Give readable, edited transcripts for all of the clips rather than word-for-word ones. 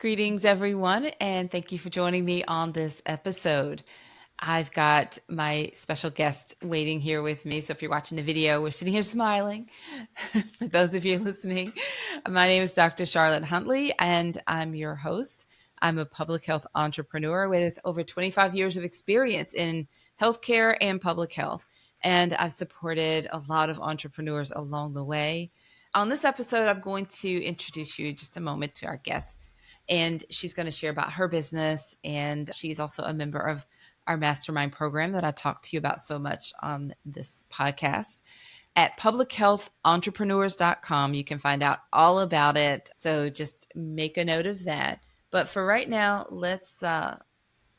Greetings, everyone, and thank you for joining me on this episode. I've got my special guest waiting here with me. So if you're watching the video, we're sitting here smiling. For those of you listening, my name is Dr. Charlotte Huntley, and I'm your host. I'm a public health entrepreneur with over 25 years of experience in healthcare and public health. And I've supported a lot of entrepreneurs along the way. On this episode, I'm going to introduce you in just a moment to our guest, and she's going to share about her business. And she's also a member of our mastermind program that I talk to you about so much on this podcast. At publichealthentrepreneurs.com, you can find out all about it. So just make a note of that. But for right now, let's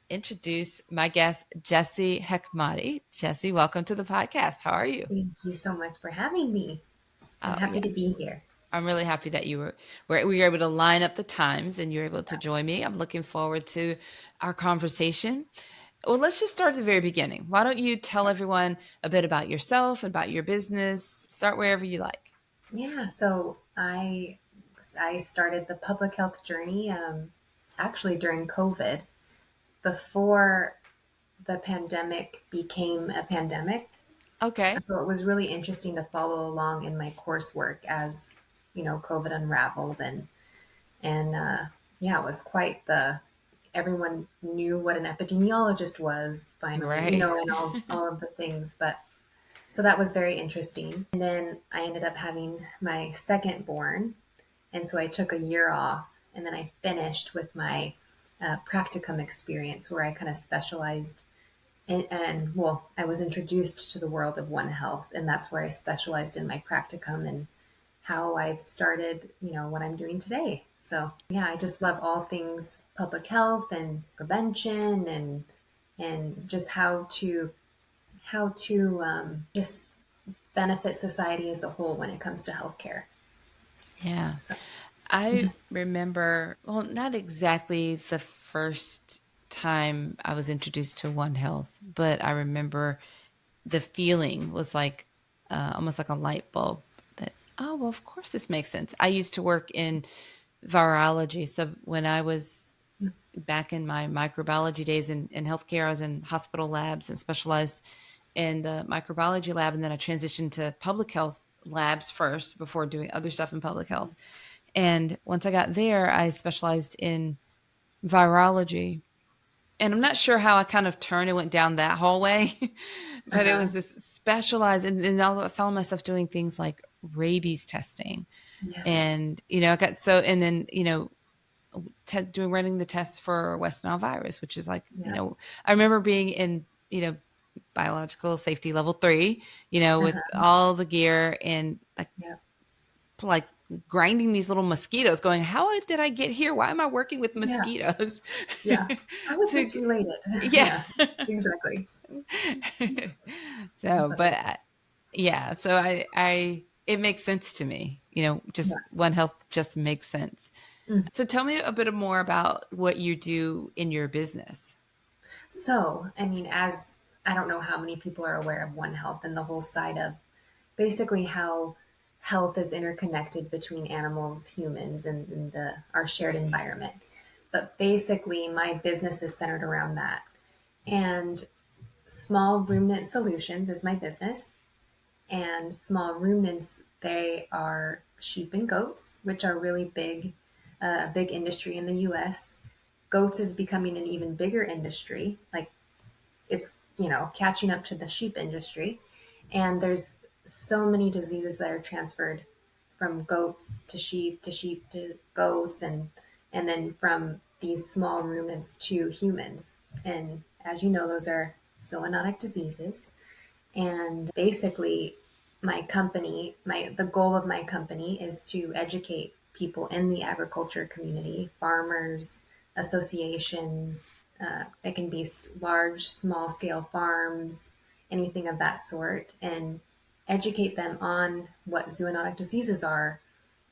introduce my guest, Jesse Hekmati. Jesse, welcome to the podcast. How are you? Thank you so much for having me. I'm Oh, happy yeah. to be here. I'm really happy that we were able to line up the times and you're able to join me. I'm looking forward to our conversation. Well, let's just start at the very beginning. Why don't you tell everyone a bit about yourself, about your business? Start wherever you like. Yeah, so I started the public health journey actually during COVID, before the pandemic became a pandemic. Okay. So it was really interesting to follow along in my coursework as COVID unraveled, and yeah, it was quite the everyone knew what an epidemiologist was finally, Right. and all of the things, but. So that was very interesting. And then I ended up having my second born. And so I took a year off, and then I finished with my practicum experience where I kind of specialized and well, I was introduced to the world of One Health. And that's where I specialized in my practicum and how I've started, what I'm doing today. So yeah, I just love all things public health and prevention and just how to just benefit society as a whole when it comes to healthcare. Yeah. So, I remember, well, not exactly the first time I was introduced to One Health, but I remember the feeling was like almost like a light bulb that, oh, well, of course this makes sense. I used to work in virology. So when I was back in my microbiology days in healthcare, I was in hospital labs and specialized in the microbiology lab. And then I transitioned to public health labs first before doing other stuff in public health. And once I got there, I specialized in virology. And I'm not sure how I kind of turned and went down that hallway, but it was uh-huh. this specialized, and I found myself doing things like rabies testing. Yes. And, I got so, and then, running the tests for West Nile virus, which is like, Yeah. I remember being in, biological safety level 3, with Uh-huh. all the gear and Yeah. like grinding these little mosquitoes, going, how did I get here? Why am I working with Yeah. mosquitoes? Yeah. How is to, this related? yeah. Yeah. Exactly. so, But but yeah, so it makes sense to me, just yeah. One Health just makes sense. Mm. So tell me a bit more about what you do in your business. So, I mean, as I don't know how many people are aware of One Health and the whole side of basically how health is interconnected between animals, humans, and our shared environment. But basically, my business is centered around that. And Small Ruminant Solutions is my business. And small ruminants, they are sheep and goats, which are really big industry in the U.S. Goats is becoming an even bigger industry. Like it's catching up to the sheep industry, and there's so many diseases that are transferred from goats to sheep to goats, and then from these small ruminants to humans. And as you know, those are zoonotic diseases. And basically, the goal of my company is to educate people in the agriculture community, farmers, associations. It can be large, small scale farms, anything of that sort, and educate them on what zoonotic diseases are.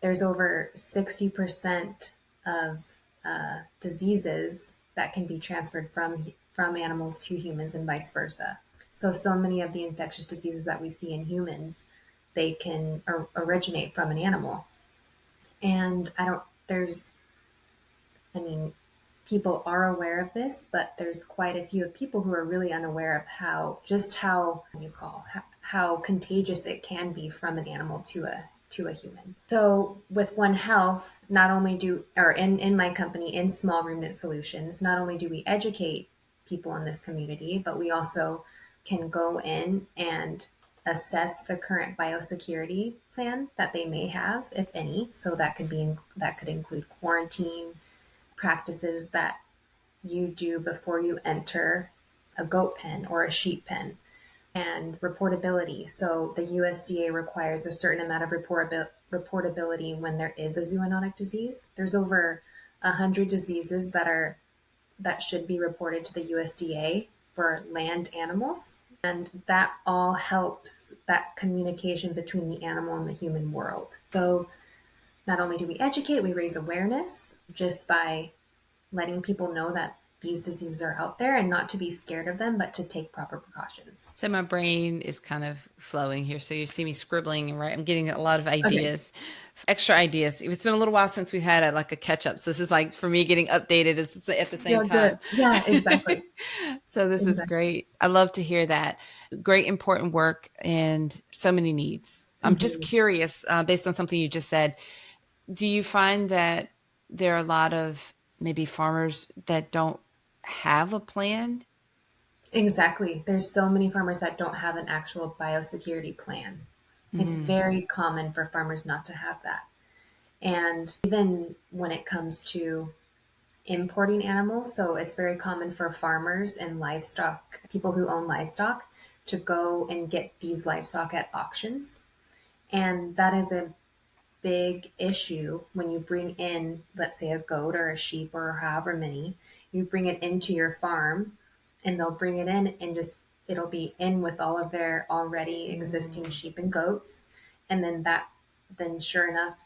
There's over 60% of diseases that can be transferred from animals to humans and vice versa. So many of the infectious diseases that we see in humans, they can originate from an animal. And I don't, there's I mean, people are aware of this, but there's quite a few people who are really unaware of how you call how contagious it can be from an animal to a human. So with One Health, not only do or in my company in Small Ruminant Solutions, not only do we educate people in this community, but we also can go in and assess the current biosecurity plan that they may have, if any. So that could include quarantine practices that you do before you enter a goat pen or a sheep pen, and reportability. So the USDA requires a certain amount of reportability when there is a zoonotic disease. There's over 100 diseases that should be reported to the USDA for land animals. And that all helps that communication between the animal and the human world. So not only do we educate, we raise awareness just by letting people know that these diseases are out there and not to be scared of them, but to take proper precautions. So my brain is kind of flowing here. So you see me scribbling, right? I'm getting a lot of Okay. ideas, extra ideas. It's been a little while since we've had like a catch up. So this is like for me getting updated at the same Yeah, good. time. Yeah, exactly. So this is Exactly. great. I love to hear that. Great, important work and so many needs. I'm just Mhm. curious, based on something you just said, do you find that there are a lot of maybe farmers that don't have a plan? Exactly. There's so many farmers that don't have an actual biosecurity plan. It's Mm, very common for farmers not to have that. And even when it comes to importing animals, so it's very common for farmers and livestock, people who own livestock, to go and get these livestock at auctions. And that is a big issue when you bring in, let's say, a goat or a sheep or however many, you bring it into your farm and they'll bring it in and just it'll be in with all of their already existing mm, sheep and goats. And then sure enough,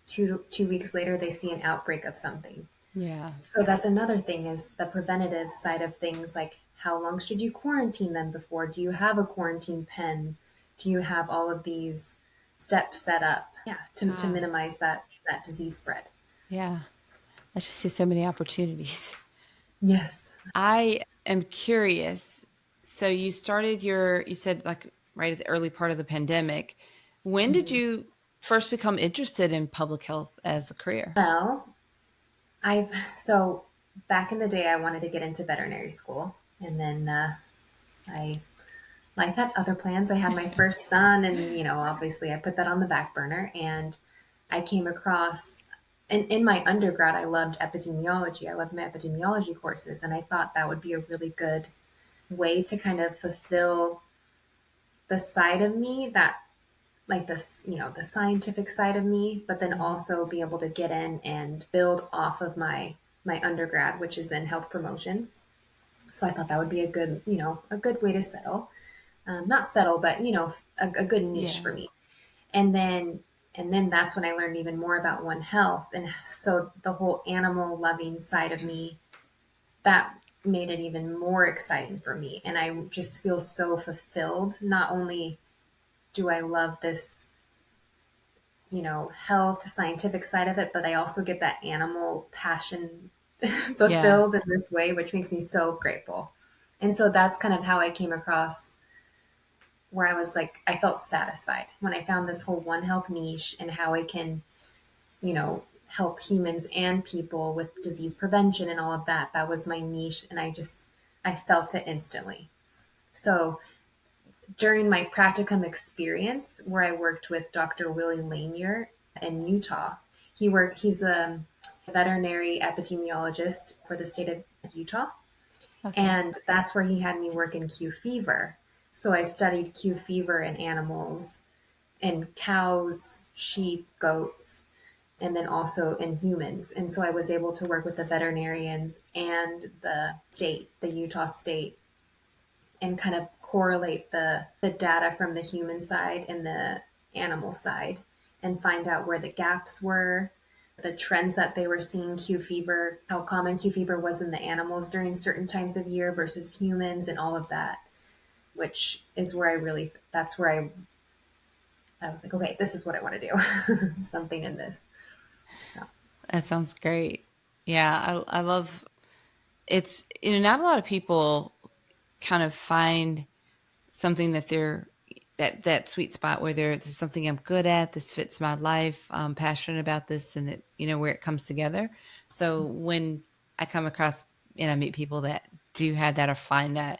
two weeks later, they see an outbreak of something. yeah. So that's another thing is the preventative side of things, like how long should you quarantine them before? Do you have a quarantine pen? Do you have all of these steps set up? Yeah, to Ah, minimize that disease spread. yeah. I just see so many opportunities. Yes. I am curious. So you started you said like right at the early part of the pandemic. When did Mhm. you first become interested in public health as a career? Well, I've so back in the day, I wanted to get into veterinary school, and then I life had other plans. I had my first son, and obviously, I put that on the back burner. And I came across, in my undergrad, I loved epidemiology. I loved my epidemiology courses, and I thought that would be a really good way to kind of fulfill the side of me that, like this, the scientific side of me, but then Mhm. also be able to get in and build off of my undergrad, which is in health promotion. So I thought that would be a good way to settle. Not settle, but a good niche Yeah. for me. And then that's when I learned even more about One Health, and so the whole animal loving side of me, that made it even more exciting for me. And I just feel so fulfilled. Not only do I love this, health scientific side of it, but I also get that animal passion Yeah. fulfilled in this way, which makes me so grateful. And so that's kind of how I came across where I was like, I felt satisfied when I found this whole One Health niche and how it can, help humans and people with disease prevention and all of that. That was my niche. And I felt it instantly. So during my practicum experience where I worked with Dr. Willie Lanier in Utah, he's the veterinary epidemiologist for the state of Utah. Okay. And that's where he had me work in Q fever. So I studied Q fever in animals, in cows, sheep, goats, and then also in humans. And so I was able to work with the veterinarians and the Utah state, and kind of correlate the data from the human side and the animal side and find out where the gaps were, the trends that they were seeing Q fever, how common Q fever was in the animals during certain times of year versus humans, and all of that, which is where that's where I was like, okay, this is what I want to do. Something in this. So, That sounds great. Yeah, I love it's, not a lot of people kind of find something that they're that sweet spot where this is something I'm good at, this fits my life, I'm passionate about this, and it, where it comes together. So when I come across and I meet people that do have that or find that,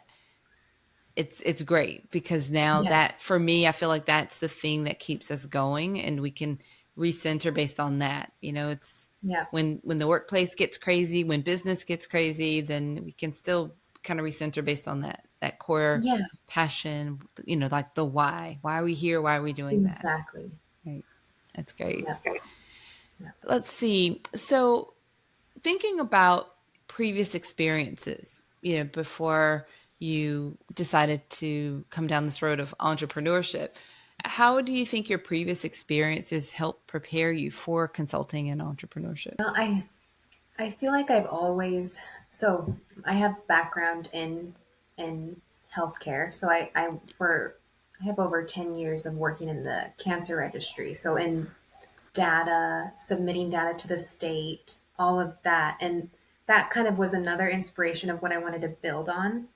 it's great, because now Yes. that, for me, I feel like that's the thing that keeps us going, and we can recenter based on that. It's Yeah. when the workplace gets crazy, when business gets crazy, then we can still kind of recenter based on that core Yeah, passion, like the why are we here, why are we doing that, exactly. right? That's great. Yeah. Yeah. Let's see. So thinking about previous experiences, before you decided to come down this road of entrepreneurship, how do you think your previous experiences help prepare you for consulting and entrepreneurship? Well, I feel like I've always so I have background in healthcare. So I have over 10 years of working in the cancer registry. So in data, submitting data to the state, all of that. And that kind of was another inspiration of what I wanted to build on.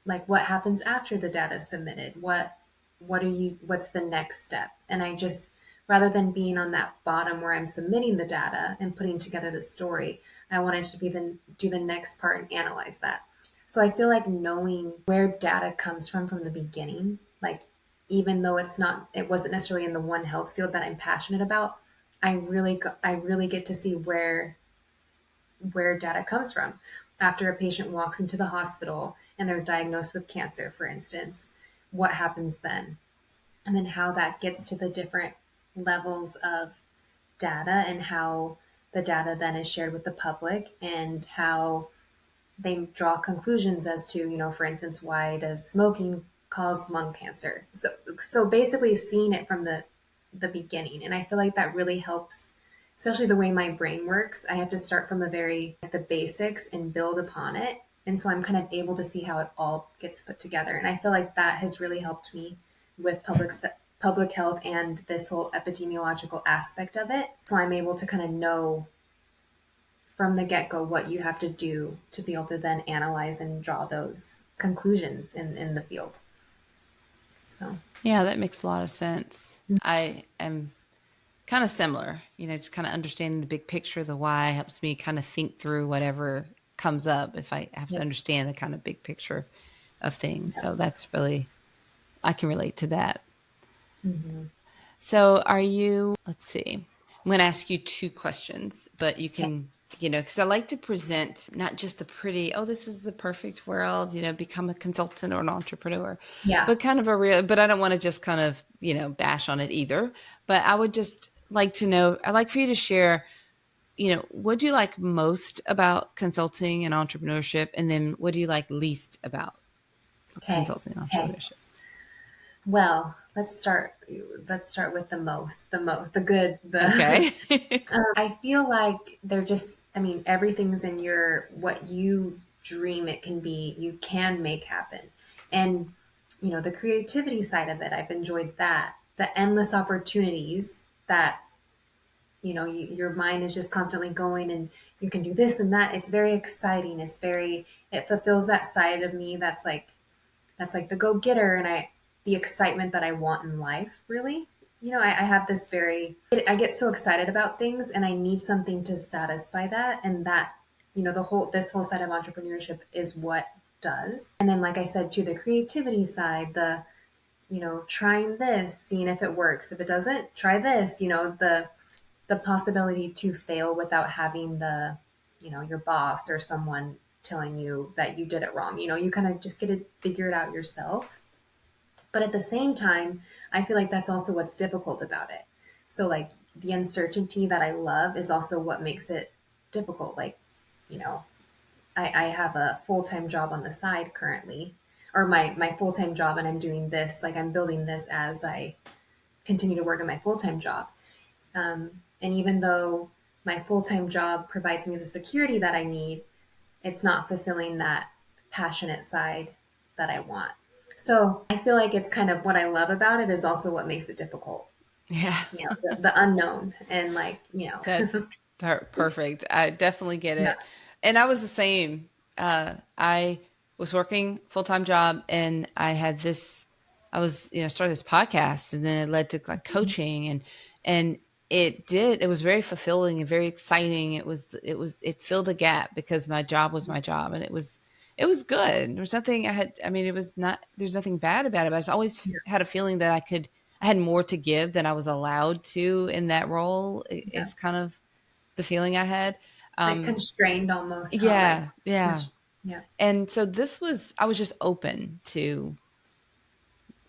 Like what happens after the data is submitted? What's the next step? And I just rather than being on that bottom where I'm submitting the data and putting together the story, I wanted to do the next part and analyze that. So I feel like knowing where data comes from the beginning, like even though it wasn't necessarily in the One Health field that I'm passionate about, I really get to see where data comes from. After a patient walks into the hospital and they're diagnosed with cancer, for instance, what happens then? And then how that gets to the different levels of data and how the data then is shared with the public and how they draw conclusions as to, for instance, why does smoking cause lung cancer? So basically seeing it from the beginning. And I feel like that really helps, especially the way my brain works. I have to start from the basics and build upon it. And so I'm kind of able to see how it all gets put together. And I feel like that has really helped me with public health and this whole epidemiological aspect of it. So I'm able to kind of know from the get go what you have to do to be able to then analyze and draw those conclusions in the field. So, Yeah, that makes a lot of sense. I am kind of similar, just kind of understanding the big picture, the why helps me kind of think through whatever comes up if I have to yep, understand the kind of big picture of things. yep. So that's really, I can relate to that. Mm-hmm. So are you, let's see, I'm going to ask you two questions, but you Okay. can, because I like to present not just the pretty, oh, this is the perfect world, become a consultant or an entrepreneur, Yeah. but kind of a real, but I don't want to just kind of, bash on it either. But I would just like to know, I'd like for you to share, what do you like most about consulting and entrepreneurship? And then what do you like least about Okay. consulting and Okay. entrepreneurship? Well, let's start with the good, the Okay. I feel like they're just, I mean, everything's in what you dream it can be, you can make happen. And, the creativity side of it, I've enjoyed that. The endless opportunities that, your mind is just constantly going and you can do this and that. It's very exciting. It fulfills that side of me that's like the go getter and the excitement that I want in life, really. I have I get so excited about things and I need something to satisfy that. And that, this whole side of entrepreneurship is what does. And then, like I said, to the creativity side, trying this, seeing if it works. If it doesn't, try this, the possibility to fail without having your boss or someone telling you that you did it wrong. You kind of just get to figure it out yourself. But at the same time, I feel like that's also what's difficult about it. So, like, the uncertainty that I love is also what makes it difficult. Like, you know, I have a full time job on the side currently, or my full time job, and I'm doing this, like, I'm building this as I continue to work in my full time job. And even though my full time job provides me the security that I need, it's not fulfilling that passionate side that I want. So I feel like it's kind of what I love about it is also what makes it difficult. Yeah. The unknown and That's Perfect. I definitely get Yeah. it. And I was the same. I was working full-time job and I had this, I was, started this podcast and then it led to like coaching and it was very fulfilling and very exciting. It filled a gap because my job was my job and it was good. There was nothing it was not, there's nothing bad about it, but I just always Yeah. had a feeling that I had more to give than I was allowed to in that role. Yeah. It's kind of the feeling I had. Like Um, constrained almost, huh? Like, yeah, yeah. yeah. And so I was just open to,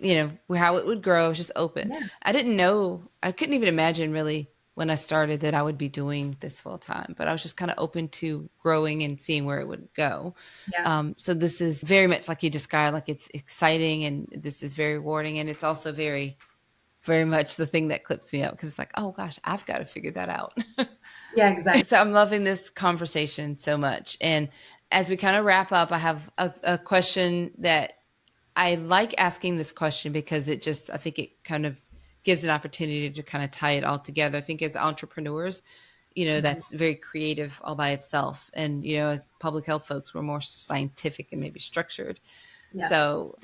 how it would grow. I was just open. Yeah. I couldn't even imagine really when I started that I would be doing this full time, but I was just kind of open to growing and seeing where it would go. Yeah. So this is very much like you described, like it's exciting and this is very rewarding. And it's also very, very much the thing that clips me up because it's like, oh gosh, I've got to figure that out. Yeah, exactly. So I'm loving this conversation so much. And as we kind of wrap up, I have a question that I like asking this question because I think it kind of gives an opportunity to kind of tie it all together. I think as entrepreneurs, Mhm. that's very creative all by itself. And, as public health folks, we're more scientific and maybe structured. Yeah. So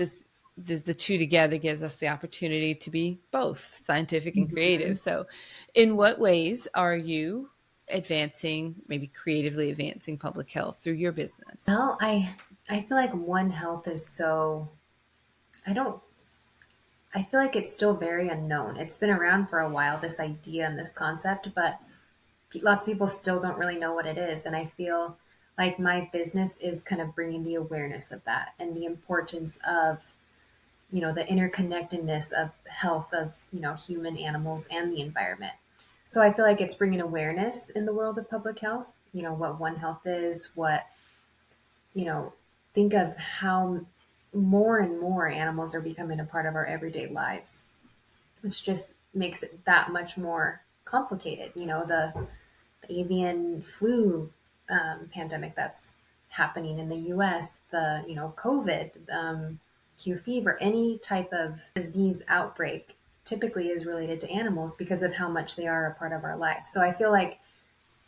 the two together gives us the opportunity to be both scientific and creative. Mhm. So in Yeah. what ways are you maybe creatively advancing public health through your business? Well, I feel like One Health is so I don't I feel like it's still very unknown. It's been around for a while, this idea and this concept, but lots of people still don't really know what it is. And I feel like my business is kind of bringing the awareness of that and the importance of, the interconnectedness of health of, human animals and the environment. So I feel like it's bringing awareness in the world of public health, what One Health is, you know, think of how more and more animals are becoming a part of our everyday lives, which just makes it that much more complicated. The avian flu pandemic that's happening in the U.S., the COVID, Q fever, any type of disease outbreak typically is related to animals because of how much they are a part of our life. So I feel like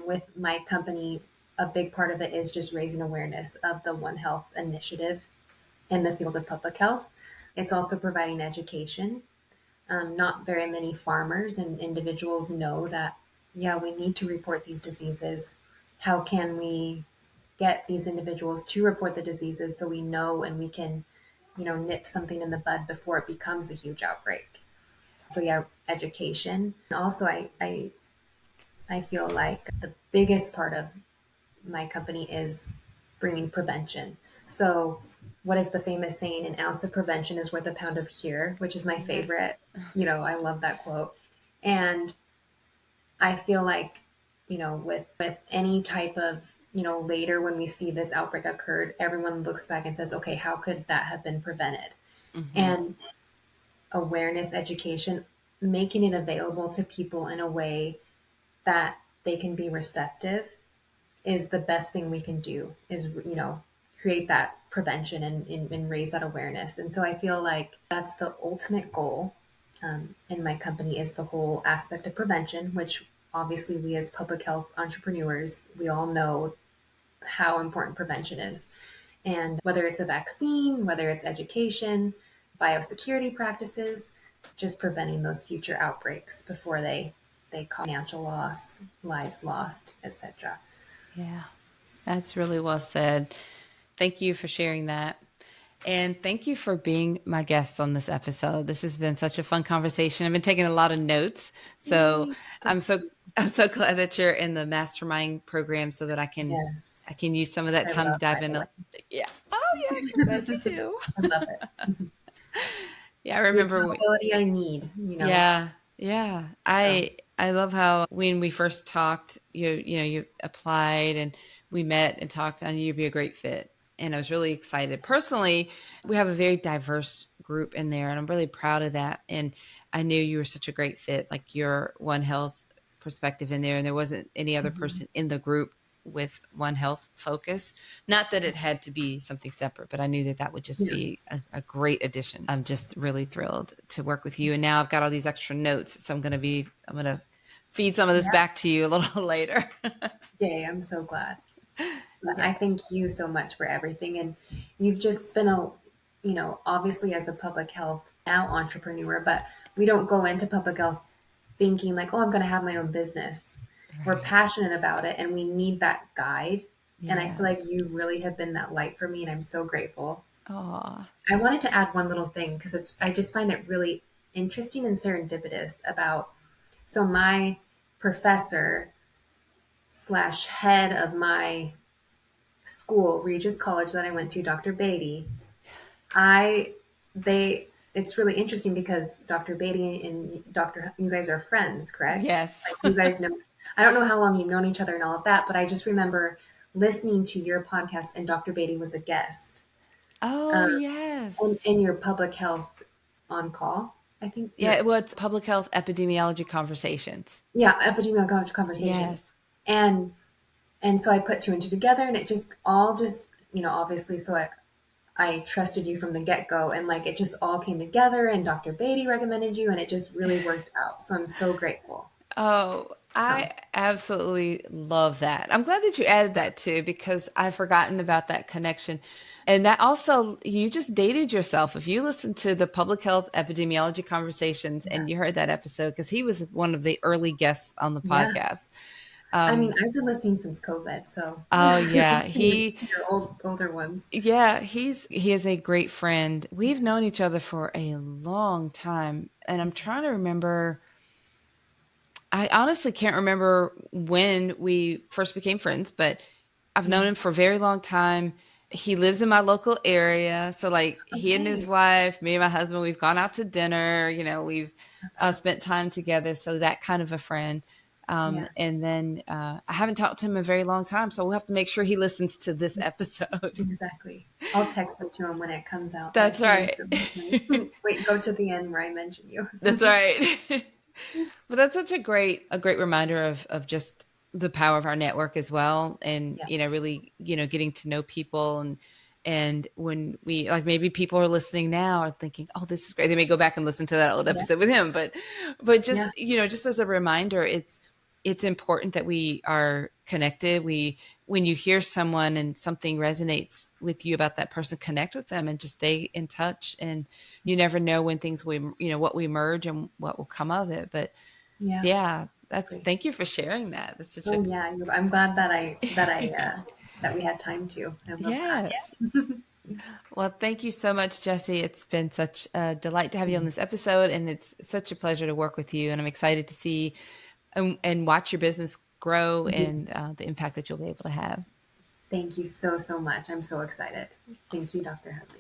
with my company, a big part of it is just raising awareness of the One Health initiative in the field of public health. It's also providing education. Not very many farmers and individuals know that, yeah, we need to report these diseases. How can we get these individuals to report the diseases so we know and we can, nip something in the bud before it becomes a huge outbreak? So yeah, education. And also, I feel like the biggest part of my company is bringing prevention. So, what is the famous saying? An ounce of prevention is worth a pound of cure, which is my Yeah. favorite. I love that quote. And I feel like, with any type of, later when we see this outbreak occurred, everyone looks back and says, okay, how could that have been prevented? Mm-hmm. And awareness, education, making it available to people in a way that they can be receptive is the best thing we can do is create that prevention and raise that awareness. And so I feel like that's the ultimate goal in my company is the whole aspect of prevention, which obviously we as public health entrepreneurs, we all know how important prevention is. And whether it's a vaccine, whether it's education, biosecurity practices, just preventing those future outbreaks before they cause financial loss, lives lost, etc. Yeah, that's really well said. Thank you for sharing that. And thank you for being my guest on this episode. This has been such a fun conversation. I've been taking a lot of notes. So Yay. I'm so I'm so glad that you're in the mastermind program so that I Yes, can use some of that I time to love, by dive the in. way. Yeah. Oh yeah, I'm glad you do. I love it. Yeah, I The remember accountability I need. yeah, yeah. So, I love how when we first talked, you applied and we met and talked and you'd be a great fit. And I was really excited. Personally, we have a very diverse group in there and I'm really proud of that. And I knew you were such a great fit, like your One Health perspective in there and there wasn't any other mhm. person in the group with One Health focus. Not that it had to be something separate, but I knew that that would just Yeah. be a great addition. I'm just really thrilled to work with you. And now I've got all these extra notes. So I'm going to feed some of this Yeah. back to you a little later. Yay, I'm so glad. But I Yes. thank you so much for everything. And you've just been obviously as a public health now entrepreneur, but we don't go into public health thinking like, oh, I'm going to have my own business. We're Right. passionate about it and we need that guide. And I Yeah. feel like you really have been that light for me. And I'm so grateful. Oh, I wanted to add one little thing because I just find it really interesting and serendipitous about, so my professor slash head of my school, Regis College that I went to, Dr. Beatty, I they it's really interesting because Dr. Beatty and you guys are friends, correct? yes. Like you guys know, I don't know how long you've known each other and all of that, but I just remember listening to your podcast and Dr. Beatty was a guest. Oh, yes. In your public health on call, I think Yeah, you're, well, it's public health epidemiology conversations. yeah, epidemiological conversations. Yes. And so I put two and two together and it just all just, obviously, so I trusted you from the get go, and like it just all came together. And Dr. Beatty recommended you, and it just really worked out. So I'm so grateful. Oh, So I absolutely love that. I'm glad that you added that too, because I've forgotten about that connection. And that also, you just dated yourself. If you listen to the public health epidemiology conversations yeah, and you heard that episode, because he was one of the early guests on the yeah. podcast. I mean, Um, I've been listening since COVID, so oh yeah, to your older ones. he is a great friend. We've known each other for a long time, and I'm trying to remember. I honestly can't remember when we first became friends, but I've known Yeah. him for a very long time. He lives in my local area. So, like, he and his Okay. wife, me and my husband, we've gone out to dinner. We've That's so. spent time together. So, that kind of a friend. Yeah. And then I haven't talked to him in a very long time. So, we'll have to make sure he listens to this episode. Exactly. I'll text it to him when it comes out that That's he needs right. to listen. Wait, go to the end where I mention you. That's right. But that's such a great reminder of just the power of our network as well, and Yeah. really getting to know people, and when we, like, maybe people are listening now are thinking, oh, this is great. They may go back and listen to that old Yeah. episode with him, but just Yeah. just as a reminder, it's important that we are connected. When you hear someone and something resonates with you about that person, connect with them and just stay in touch. And you never know when things will, what we merge and what will come of it. But Yeah. yeah, Exactly. thank you for sharing that. That's such a Oh yeah, I'm glad that that we had time to. I love that. yes. Well, thank you so much, Jesse. It's been such a delight to have you on this episode, and it's such a pleasure to work with you. And I'm excited to see and watch your business grow Yeah. and the impact that you'll be able to have. Thank you so much. I'm so excited. Thank you, Awesome. Dr. Huntley.